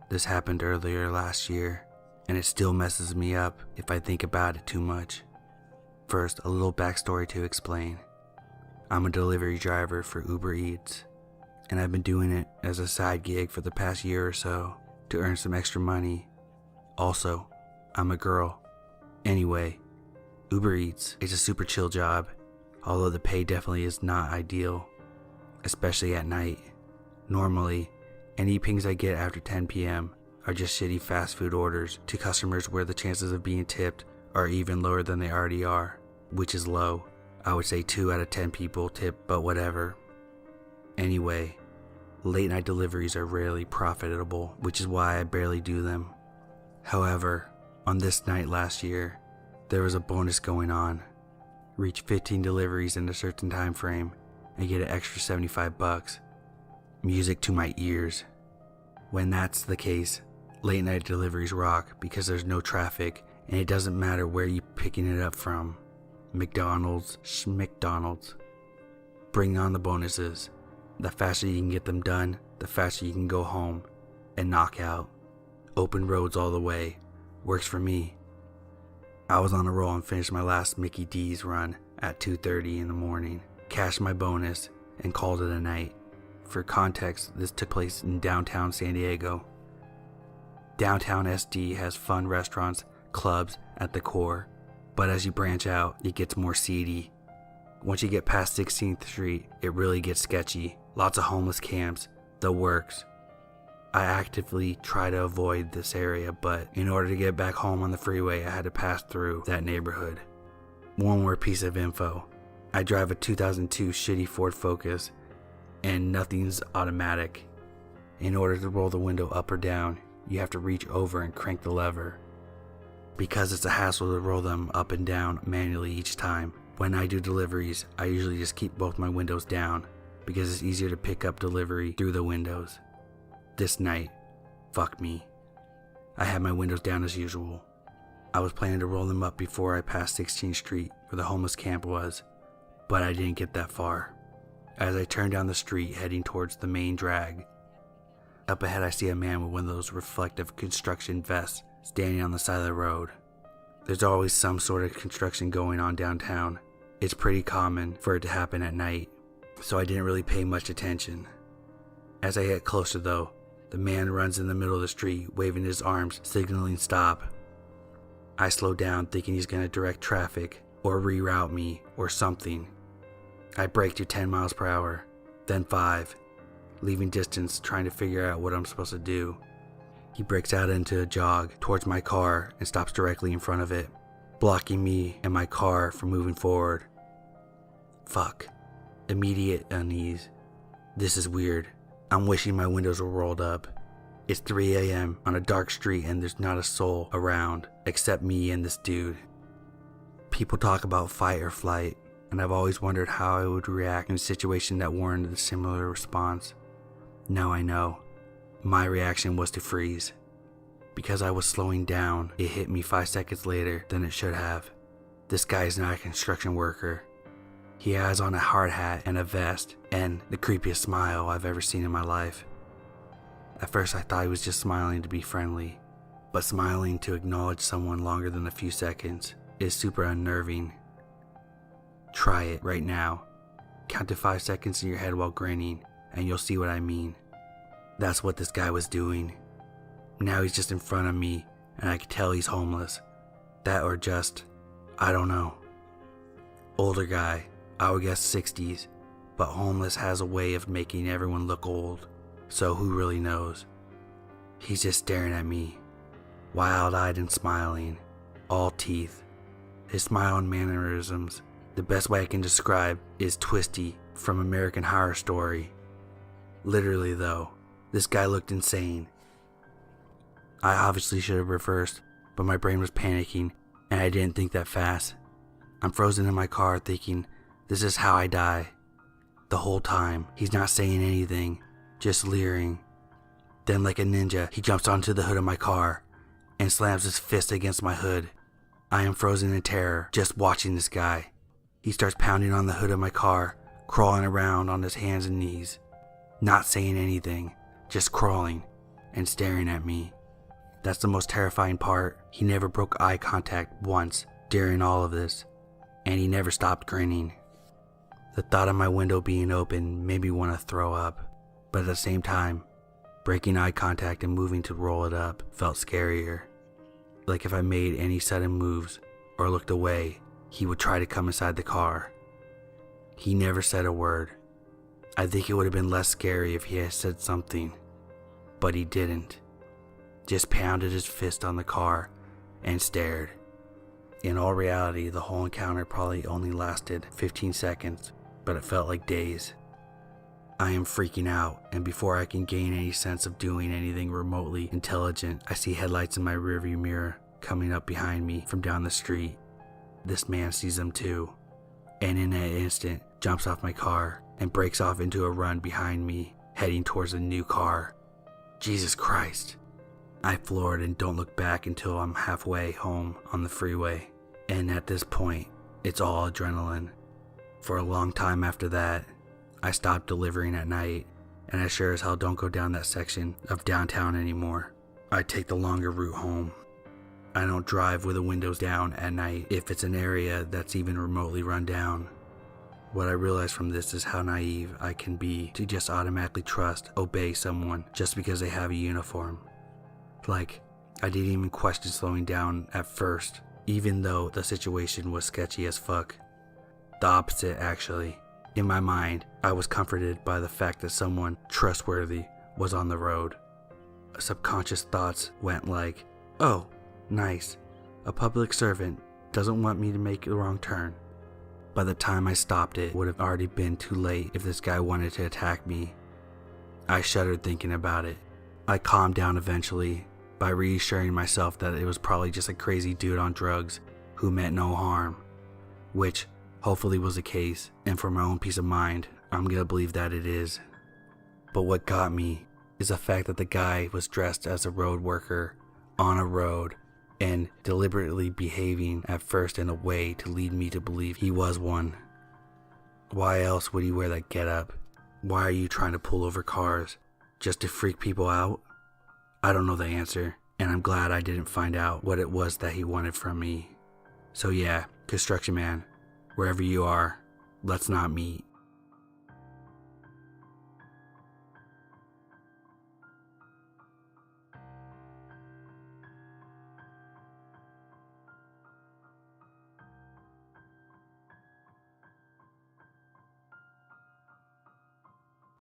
This happened earlier last year, and it still messes me up if I think about it too much. First, a little backstory to explain. I'm a delivery driver for Uber Eats, and I've been doing it as a side gig for the past year or so to earn some extra money. Also, I'm a girl. Anyway, Uber Eats is a super chill job, although the pay definitely is not ideal, especially at night. Normally, any pings I get after 10 p.m. are just shitty fast food orders to customers where the chances of being tipped are even lower than they already are, which is low. I would say 2 out of 10 people tip, but whatever. Anyway, late night deliveries are rarely profitable, which is why I barely do them. However, on this night last year, there was a bonus going on. Reach 15 deliveries in a certain time frame and get an extra $75. Music to my ears. When that's the case, late night deliveries rock because there's no traffic and it doesn't matter where you're picking it up from. McDonald's, schMcDonald's. Bring on the bonuses. The faster you can get them done, the faster you can go home and knock out. Open roads all the way. Works for me. I was on a roll and finished my last Mickey D's run at 2:30 in the morning, cashed my bonus, and called it a night. For context, this took place in downtown San Diego. Downtown SD has fun restaurants, clubs at the core, but as you branch out, it gets more seedy. Once you get past 16th Street, it really gets sketchy. Lots of homeless camps, the works. I actively try to avoid this area, but in order to get back home on the freeway, I had to pass through that neighborhood. One more piece of info. I drive a 2002 shitty Ford Focus, and nothing's automatic. In order to roll the window up or down, you have to reach over and crank the lever. Because it's a hassle to roll them up and down manually each time, when I do deliveries, I usually just keep both my windows down because it's easier to pick up delivery through the windows. This night, fuck me. I had my windows down as usual. I was planning to roll them up before I passed 16th Street where the homeless camp was, but I didn't get that far. As I turned down the street heading towards the main drag, up ahead I see a man with one of those reflective construction vests standing on the side of the road. There's always some sort of construction going on downtown. It's pretty common for it to happen at night, so I didn't really pay much attention. As I get closer though, the man runs in the middle of the street, waving his arms, signaling stop. I slow down, thinking he's going to direct traffic, or reroute me, or something. I brake to 10 miles per hour, then 5, leaving distance, trying to figure out what I'm supposed to do. He breaks out into a jog towards my car and stops directly in front of it, blocking me and my car from moving forward. Fuck. Immediate unease. This is weird. I'm wishing my windows were rolled up. It's 3 a.m. on a dark street and there's not a soul around except me and this dude. People talk about fight or flight, and I've always wondered how I would react in a situation that warranted a similar response. Now I know. My reaction was to freeze. Because I was slowing down, it hit me 5 seconds later than it should have. This guy is not a construction worker. He has on a hard hat and a vest, and the creepiest smile I've ever seen in my life. At first I thought he was just smiling to be friendly, but smiling to acknowledge someone longer than a few seconds is super unnerving. Try it right now. Count to 5 seconds in your head while grinning, and you'll see what I mean. That's what this guy was doing. Now he's just in front of me, and I can tell he's homeless. That or just, I don't know. Older guy, I would guess 60s, but homeless has a way of making everyone look old, so who really knows? He's just staring at me, wild-eyed and smiling, all teeth. His smile and mannerisms, the best way I can describe is Twisty from American Horror Story. Literally though, this guy looked insane. I obviously should have reversed, but my brain was panicking and I didn't think that fast. I'm frozen in my car thinking, this is how I die. The whole time, he's not saying anything, just leering. Then like a ninja, he jumps onto the hood of my car and slams his fist against my hood. I am frozen in terror, just watching this guy. He starts pounding on the hood of my car, crawling around on his hands and knees. Not saying anything, just crawling, and staring at me. That's the most terrifying part. He never broke eye contact once during all of this, and he never stopped grinning. The thought of my window being open made me want to throw up, but at the same time, breaking eye contact and moving to roll it up felt scarier. Like if I made any sudden moves or looked away, he would try to come inside the car. He never said a word. I think it would have been less scary if he had said something, but he didn't. Just pounded his fist on the car and stared. In all reality, the whole encounter probably only lasted 15 seconds, but it felt like days. I am freaking out, and before I can gain any sense of doing anything remotely intelligent, I see headlights in my rearview mirror coming up behind me from down the street. This man sees them too, and in that instant jumps off my car and breaks off into a run behind me, heading towards a new car. Jesus Christ. I floored and don't look back until I'm halfway home on the freeway, and at this point, it's all adrenaline. For a long time after that, I stopped delivering at night, and I sure as hell don't go down that section of downtown anymore. I take the longer route home. I don't drive with the windows down at night if it's an area that's even remotely run down. What I realize from this is how naive I can be to just automatically obey someone just because they have a uniform. Like, I didn't even question slowing down at first, even though the situation was sketchy as fuck. The opposite, actually. In my mind, I was comforted by the fact that someone trustworthy was on the road. Subconscious thoughts went like, oh, nice. A public servant doesn't want me to make the wrong turn. By the time I stopped, it would have already been too late if this guy wanted to attack me. I shuddered thinking about it. I calmed down eventually by reassuring myself that it was probably just a crazy dude on drugs who meant no harm, which hopefully was the case, and for my own peace of mind, I'm gonna believe that it is. But what got me is the fact that the guy was dressed as a road worker on a road and deliberately behaving at first in a way to lead me to believe he was one. Why else would he wear that getup? Why are you trying to pull over cars? Just to freak people out? I don't know the answer, and I'm glad I didn't find out what it was that he wanted from me. So yeah, Construction Man, wherever you are, let's not meet.